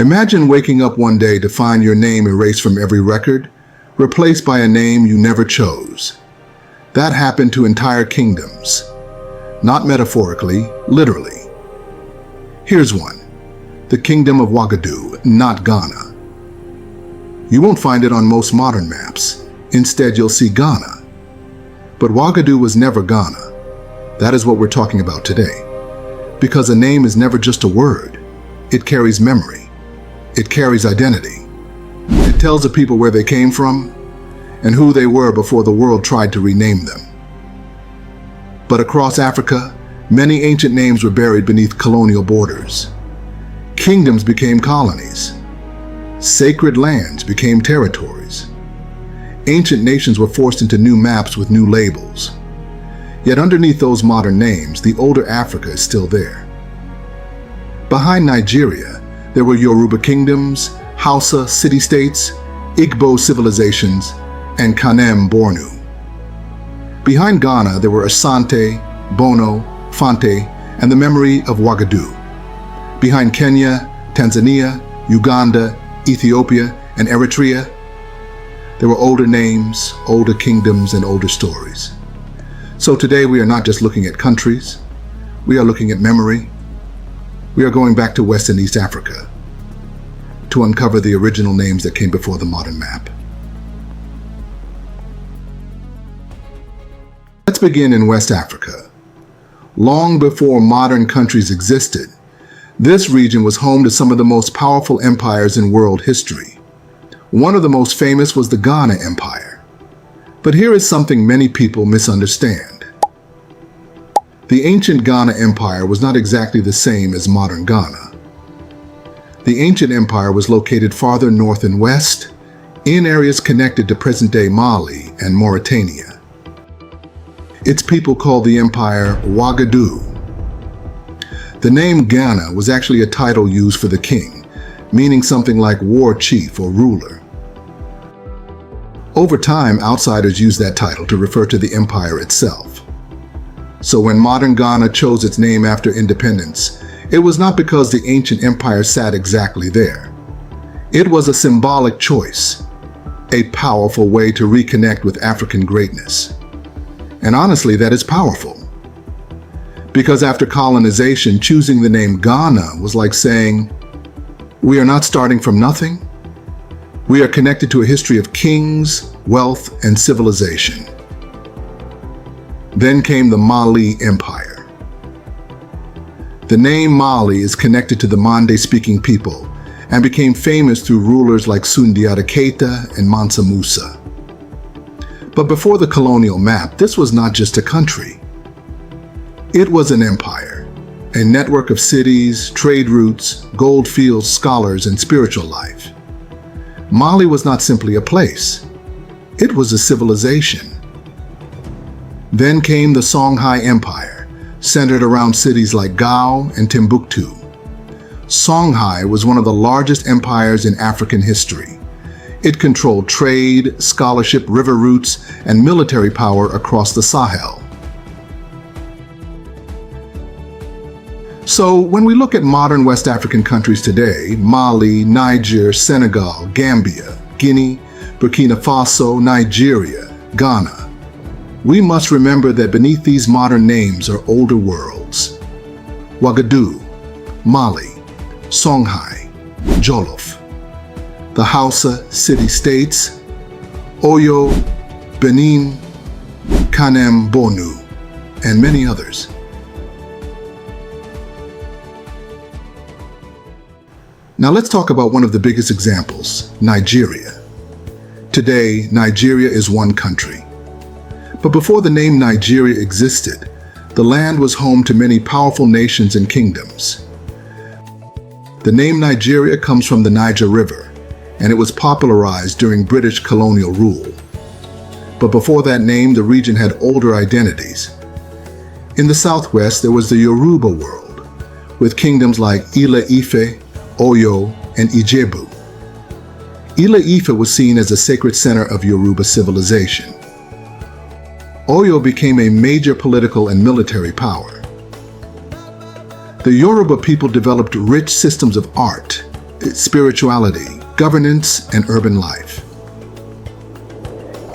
Imagine waking up one day to find your name erased from every record, replaced by a name you never chose. That happened to entire kingdoms. Not metaphorically, literally. Here's one. The Kingdom of Wagadou, not Ghana. You won't find it on most modern maps. Instead, you'll see Ghana. But Wagadou was never Ghana. That is what we're talking about today. Because a name is never just a word. It carries memory. It carries identity. It tells the people where they came from and who they were before the world tried to rename them. But across Africa, many ancient names were buried beneath colonial borders. Kingdoms became colonies. Sacred lands became territories. Ancient nations were forced into new maps with new labels. Yet underneath those modern names, the older Africa is still there. Behind Nigeria, there were Yoruba kingdoms, Hausa city-states, Igbo civilizations, and Kanem-Bornu. Behind Ghana, there were Asante, Bono, Fante, and the memory of Wagadou. Behind Kenya, Tanzania, Uganda, Ethiopia, and Eritrea, there were older names, older kingdoms, and older stories. So today we are not just looking at countries, we are looking at memory. We are going back to West and East Africa to uncover the original names that came before the modern map. Let's begin in West Africa. Long before modern countries existed, this region was home to some of the most powerful empires in world history. One of the most famous was the Ghana Empire. But here is something many people misunderstand. The ancient Ghana Empire was not exactly the same as modern Ghana. The ancient empire was located farther north and west, in areas connected to present-day Mali and Mauritania. Its people called the empire Wagadou. The name Ghana was actually a title used for the king, meaning something like war chief or ruler. Over time, outsiders used that title to refer to the empire itself. So when modern Ghana chose its name after independence, it was not because the ancient empire sat exactly there. It was a symbolic choice, a powerful way to reconnect with African greatness. And honestly, that is powerful. Because after colonization, choosing the name Ghana was like saying, we are not starting from nothing. We are connected to a history of kings, wealth, and civilization. Then came the Mali Empire. The name Mali is connected to the Mande-speaking people and became famous through rulers like Sundiata Keita and Mansa Musa. But before the colonial map, this was not just a country. It was an empire, a network of cities, trade routes, gold fields, scholars, and spiritual life. Mali was not simply a place. It was a civilization. Then came the Songhai Empire, centered around cities like Gao and Timbuktu. Songhai was one of the largest empires in African history. It controlled trade, scholarship, river routes, and military power across the Sahel. So when we look at modern West African countries today, Mali, Niger, Senegal, Gambia, Guinea, Burkina Faso, Nigeria, Ghana, we must remember that beneath these modern names are older worlds. Wagadou, Mali, Songhai, Wolof, the Hausa city-states, Oyo, Benin, Kanem-Bornu, and many others. Now let's talk about one of the biggest examples, Nigeria. Today, Nigeria is one country. But before the name Nigeria existed, the land was home to many powerful nations and kingdoms. The name Nigeria comes from the Niger River, and it was popularized during British colonial rule. But before that name, the region had older identities. In the southwest, there was the Yoruba world, with kingdoms like Ile-Ife, Oyo, and Ijebu. Ile-Ife was seen as a sacred center of Yoruba civilization. Oyo became a major political and military power. The Yoruba people developed rich systems of art, spirituality, governance, and urban life.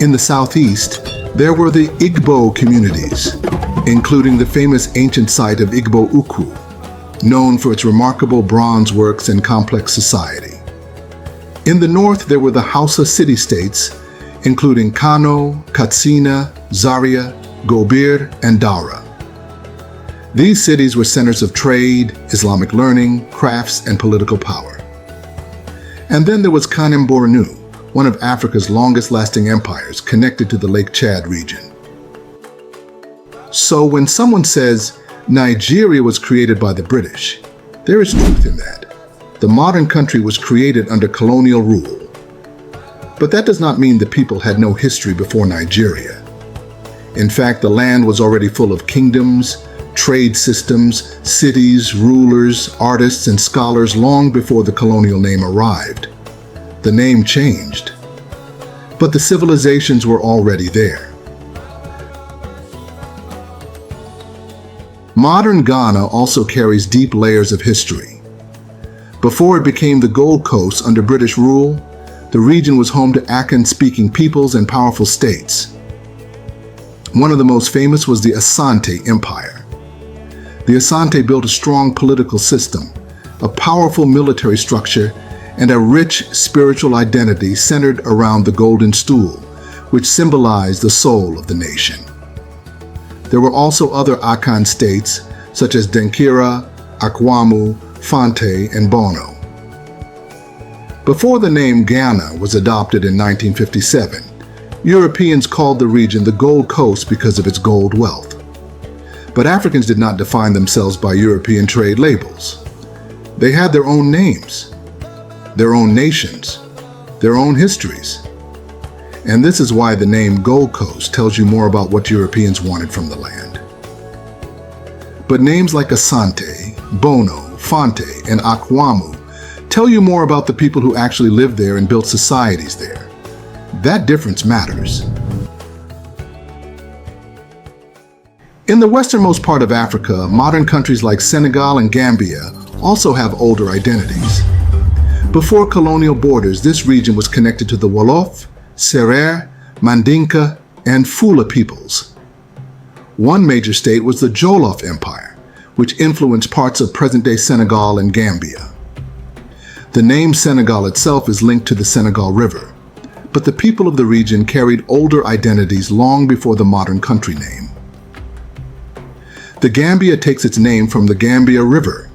In the southeast, there were the Igbo communities, including the famous ancient site of Igbo Ukwu, known for its remarkable bronze works and complex society. In the north, there were the Hausa city-states, including Kano, Katsina, Zaria, Gobir, and Daura. These cities were centers of trade, Islamic learning, crafts, and political power. And then there was Kanem-Bornu, one of Africa's longest-lasting empires connected to the Lake Chad region. So when someone says Nigeria was created by the British, there is truth in that. The modern country was created under colonial rule. But that does not mean the people had no history before Nigeria. In fact, the land was already full of kingdoms, trade systems, cities, rulers, artists, and scholars long before the colonial name arrived. The name changed, but the civilizations were already there. Modern Ghana also carries deep layers of history. Before it became the Gold Coast under British rule, the region was home to Akan-speaking peoples and powerful states. One of the most famous was the Asante Empire. The Asante built a strong political system, a powerful military structure, and a rich spiritual identity centered around the Golden Stool, which symbolized the soul of the nation. There were also other Akan states, such as Denkira, Akwamu, Fante, and Bono. Before the name Ghana was adopted in 1957, Europeans called the region the Gold Coast because of its gold wealth. But Africans did not define themselves by European trade labels. They had their own names, their own nations, their own histories. And this is why the name Gold Coast tells you more about what Europeans wanted from the land. But names like Asante, Bono, Fante, and Akwamu tell you more about the people who actually lived there and built societies there. That difference matters. In the westernmost part of Africa, modern countries like Senegal and Gambia also have older identities. Before colonial borders, this region was connected to the Wolof, Serer, Mandinka, and Fula peoples. One major state was the Jolof Empire, which influenced parts of present-day Senegal and Gambia. The name Senegal itself is linked to the Senegal River, but the people of the region carried older identities long before the modern country name. The Gambia takes its name from the Gambia River,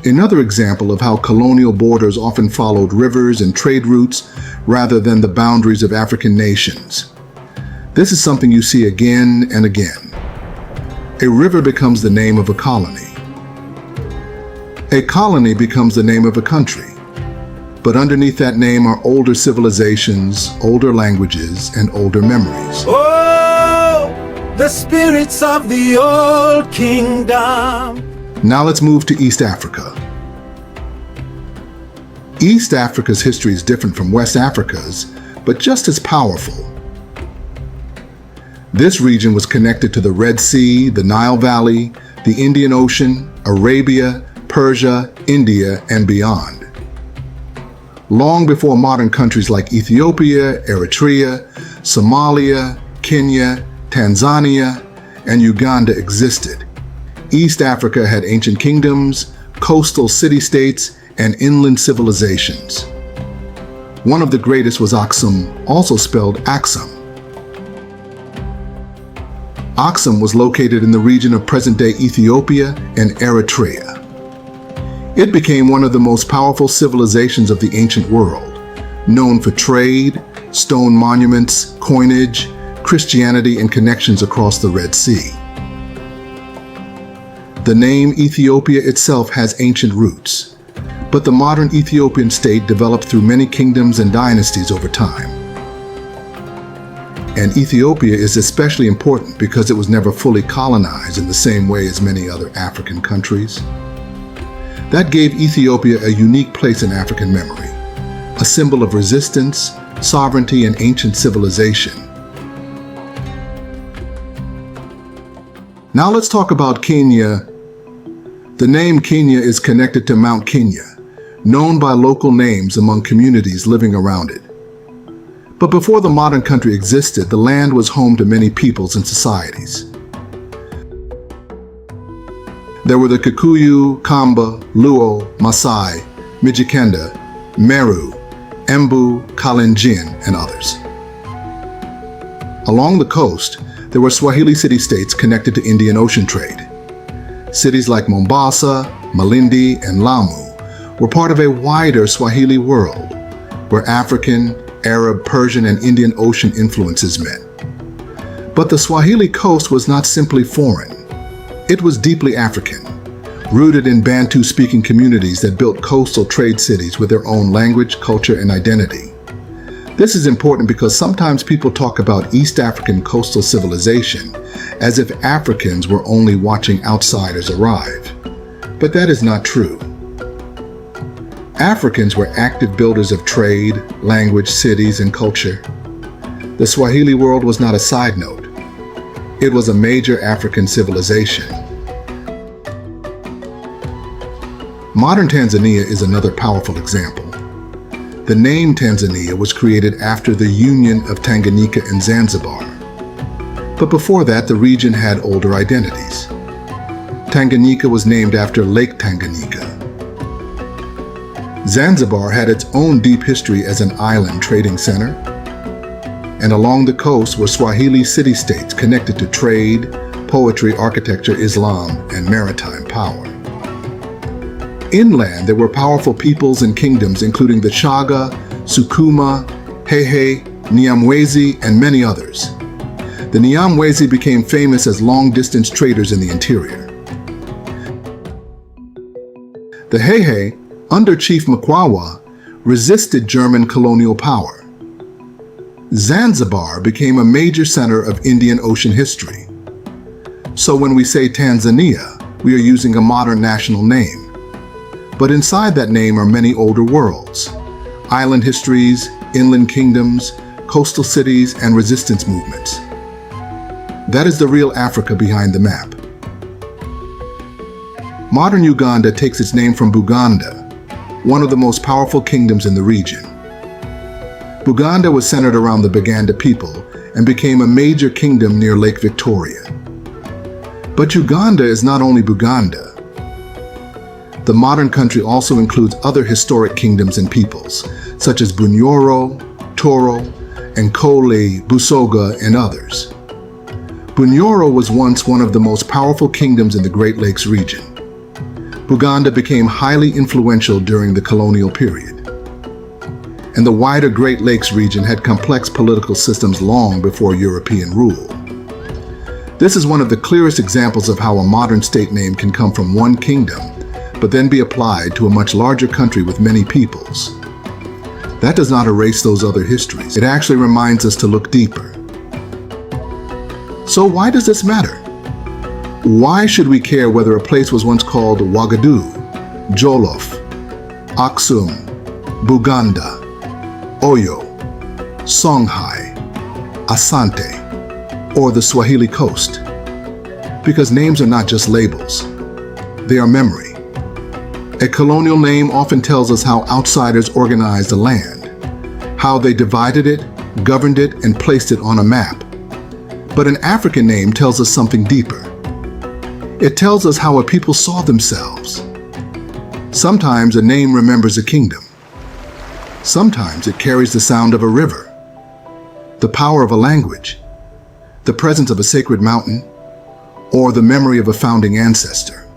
another example of how colonial borders often followed rivers and trade routes rather than the boundaries of African nations. This is something you see again and again. A river becomes the name of a colony. A colony becomes the name of a country. But underneath that name are older civilizations, older languages, and older memories. Oh, the spirits of the old kingdom. Now let's move to East Africa. East Africa's history is different from West Africa's, but just as powerful. This region was connected to the Red Sea, the Nile Valley, the Indian Ocean, Arabia, Persia, India, and beyond. Long before modern countries like Ethiopia, Eritrea, Somalia, Kenya, Tanzania, and Uganda existed, East Africa had ancient kingdoms, coastal city-states, and inland civilizations. One of the greatest was Aksum, also spelled Aksum. Aksum was located in the region of present-day Ethiopia and Eritrea. It became one of the most powerful civilizations of the ancient world, known for trade, stone monuments, coinage, Christianity, and connections across the Red Sea. The name Ethiopia itself has ancient roots, but the modern Ethiopian state developed through many kingdoms and dynasties over time. And Ethiopia is especially important because it was never fully colonized in the same way as many other African countries. That gave Ethiopia a unique place in African memory, a symbol of resistance, sovereignty, and ancient civilization. Now let's talk about Kenya. The name Kenya is connected to Mount Kenya, known by local names among communities living around it. But before the modern country existed, the land was home to many peoples and societies. There were the Kikuyu, Kamba, Luo, Maasai, Mijikenda, Meru, Embu, Kalenjin, and others. Along the coast, there were Swahili city-states connected to Indian Ocean trade. Cities like Mombasa, Malindi, and Lamu were part of a wider Swahili world, where African, Arab, Persian, and Indian Ocean influences met. But the Swahili coast was not simply foreign. It was deeply African, rooted in Bantu-speaking communities that built coastal trade cities with their own language, culture, and identity. This is important because sometimes people talk about East African coastal civilization as if Africans were only watching outsiders arrive. But that is not true. Africans were active builders of trade, language, cities, and culture. The Swahili world was not a side note. It was a major African civilization. Modern Tanzania is another powerful example. The name Tanzania was created after the union of Tanganyika and Zanzibar. But before that, the region had older identities. Tanganyika was named after Lake Tanganyika. Zanzibar had its own deep history as an island trading center. And along the coast were Swahili city-states connected to trade, poetry, architecture, Islam, and maritime power. Inland, there were powerful peoples and kingdoms including the Chaga, Sukuma, Hehe, Nyamwezi, and many others. The Nyamwezi became famous as long-distance traders in the interior. The Hehe, under Chief Mkwawa, resisted German colonial power. Zanzibar became a major center of Indian Ocean history. So when we say Tanzania, we are using a modern national name. But inside that name are many older worlds, island histories, inland kingdoms, coastal cities, and resistance movements. That is the real Africa behind the map. Modern Uganda takes its name from Buganda, one of the most powerful kingdoms in the region. Buganda was centered around the Baganda people and became a major kingdom near Lake Victoria. But Uganda is not only Buganda. The modern country also includes other historic kingdoms and peoples, such as Bunyoro, Toro, and Kole, Busoga, and others. Bunyoro was once one of the most powerful kingdoms in the Great Lakes region. Buganda became highly influential during the colonial period. And the wider Great Lakes region had complex political systems long before European rule. This is one of the clearest examples of how a modern state name can come from one kingdom but then be applied to a much larger country with many peoples. That does not erase those other histories. It actually reminds us to look deeper. So why does this matter? Why should we care whether a place was once called Wagadou, Wolof, Aksum, Buganda, Oyo, Songhai, Asante, or the Swahili coast? Because names are not just labels. They are memory. A colonial name often tells us how outsiders organized the land, how they divided it, governed it, and placed it on a map. But an African name tells us something deeper. It tells us how a people saw themselves. Sometimes a name remembers a kingdom. Sometimes it carries the sound of a river, the power of a language, the presence of a sacred mountain, or the memory of a founding ancestor.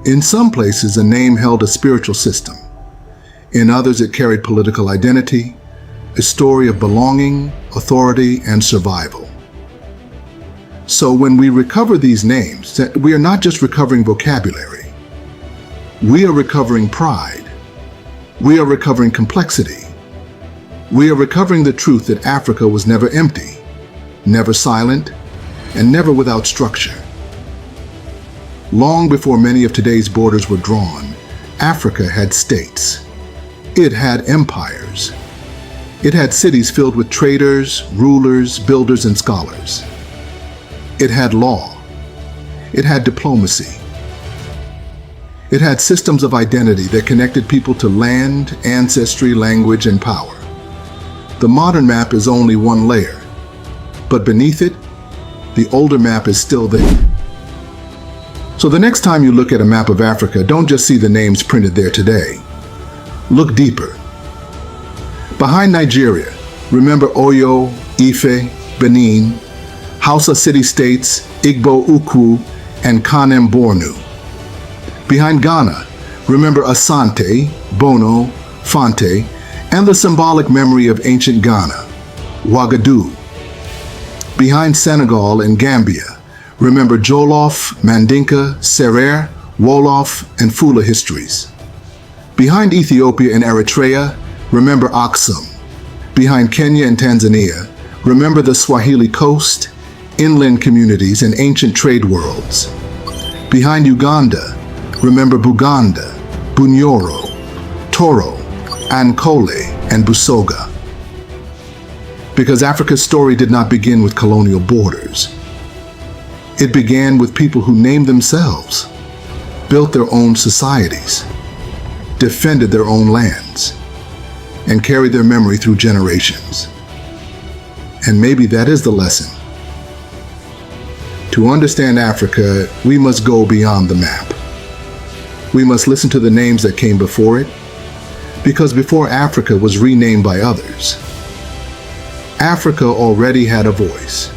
In some places, a name held a spiritual system. In others, it carried political identity, a story of belonging, authority, and survival. So when we recover these names, we are not just recovering vocabulary. We are recovering pride. We are recovering complexity. We are recovering the truth that Africa was never empty, never silent, and never without structure. Long before many of today's borders were drawn, Africa had states. It had empires. It had cities filled with traders, rulers, builders, and scholars. It had law. It had diplomacy. It had systems of identity that connected people to land, ancestry, language, and power. The modern map is only one layer, but beneath it, the older map is still there. So the next time you look at a map of Africa, don't just see the names printed there today. Look deeper. Behind Nigeria, remember Oyo, Ife, Benin, Hausa city-states, Igbo Ukwu, and Kanem-Bornu. Behind Ghana, remember Asante, Bono, Fante, and the symbolic memory of ancient Ghana, Wagadou. Behind Senegal and Gambia, remember Jolof, Mandinka, Serer, Wolof, and Fula histories. Behind Ethiopia and Eritrea, remember Aksum. Behind Kenya and Tanzania, remember the Swahili coast, inland communities, and ancient trade worlds. Behind Uganda, remember Buganda, Bunyoro, Toro, Ankole, and Busoga. Because Africa's story did not begin with colonial borders. It began with people who named themselves, built their own societies, defended their own lands, and carried their memory through generations. And maybe that is the lesson. To understand Africa, we must go beyond the map. We must listen to the names that came before it, because before Africa was renamed by others, Africa already had a voice.